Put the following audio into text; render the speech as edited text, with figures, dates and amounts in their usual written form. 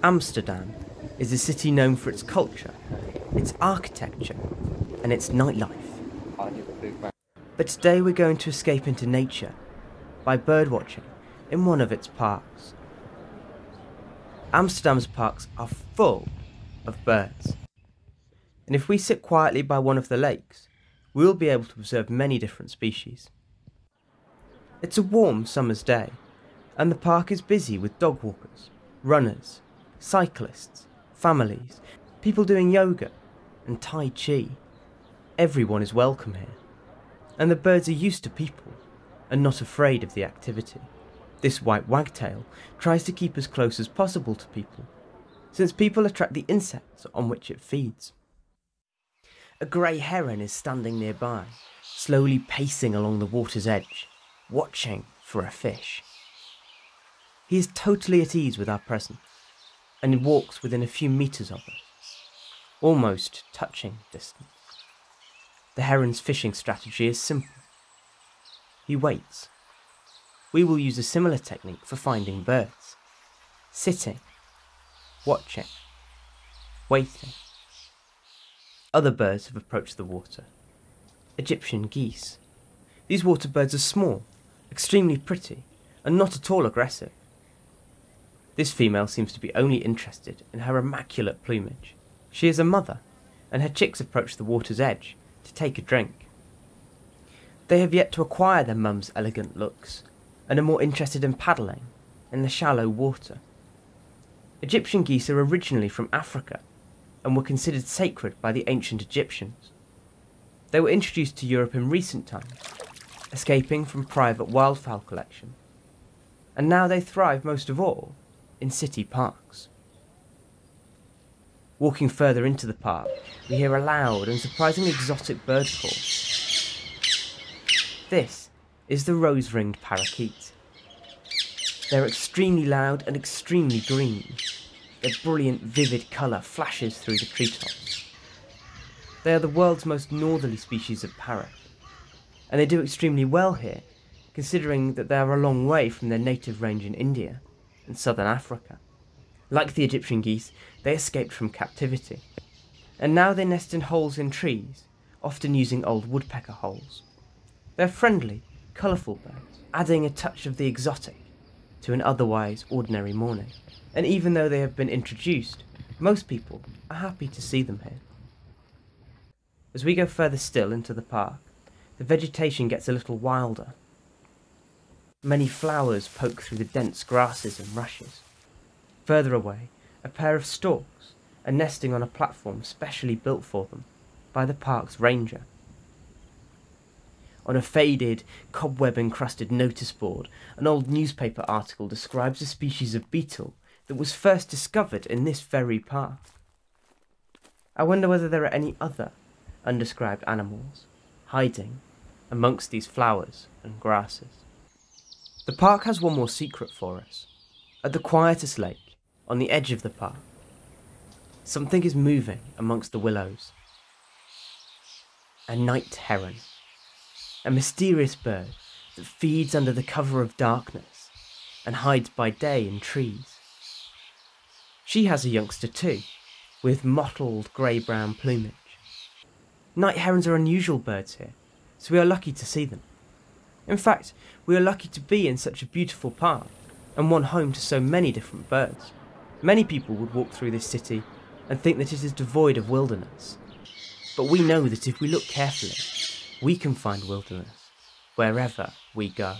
Amsterdam is a city known for its culture, its architecture, and its nightlife. But today we're going to escape into nature by birdwatching in one of its parks. Amsterdam's parks are full of birds, and if we sit quietly by one of the lakes, we'll be able to observe many different species. It's a warm summer's day, and the park is busy with dog walkers, runners, cyclists, families, people doing yoga and Tai Chi. Everyone is welcome here, and the birds are used to people and not afraid of the activity. This white wagtail tries to keep as close as possible to people, since people attract the insects on which it feeds. A grey heron is standing nearby, slowly pacing along the water's edge, watching for a fish. He is totally at ease with our presence, and walks within a few metres of us, almost touching distance. The heron's fishing strategy is simple. He waits. We will use a similar technique for finding birds. Sitting, watching, waiting. Other birds have approached the water. Egyptian geese. These water birds are small, extremely pretty, and not at all aggressive. This female seems to be only interested in her immaculate plumage. She is a mother, and her chicks approach the water's edge to take a drink. They have yet to acquire their mum's elegant looks, and are more interested in paddling in the shallow water. Egyptian geese are originally from Africa, and were considered sacred by the ancient Egyptians. They were introduced to Europe in recent times, escaping from private wildfowl collection, and now they thrive most of all in city parks. Walking further into the park, we hear a loud and surprisingly exotic bird call. This is the rose-ringed parakeet. They're extremely loud and extremely green. Their brilliant, vivid colour flashes through the treetops. They are the world's most northerly species of parrot, and they do extremely well here, considering that they are a long way from their native range in India and southern Africa. Like the Egyptian geese, they escaped from captivity, and now they nest in holes in trees, often using old woodpecker holes. They're friendly, colourful birds, adding a touch of the exotic to an otherwise ordinary morning. And even though they have been introduced, most people are happy to see them here. As we go further still into the park, the vegetation gets a little wilder. Many flowers poke through the dense grasses and rushes. Further away, a pair of storks are nesting on a platform specially built for them by the park's ranger. On a faded, cobweb-encrusted notice board, an old newspaper article describes a species of beetle that was first discovered in this very park. I wonder whether there are any other undescribed animals hiding amongst these flowers and grasses. The park has one more secret for us. At the quietest lake, on the edge of the park, something is moving amongst the willows. A night heron, a mysterious bird that feeds under the cover of darkness and hides by day in trees. She has a youngster too, with mottled grey-brown plumage. Night herons are unusual birds here, so we are lucky to see them. In fact, we are lucky to be in such a beautiful park, and one home to so many different birds. Many people would walk through this city and think that it is devoid of wilderness. But we know that if we look carefully, we can find wilderness wherever we go.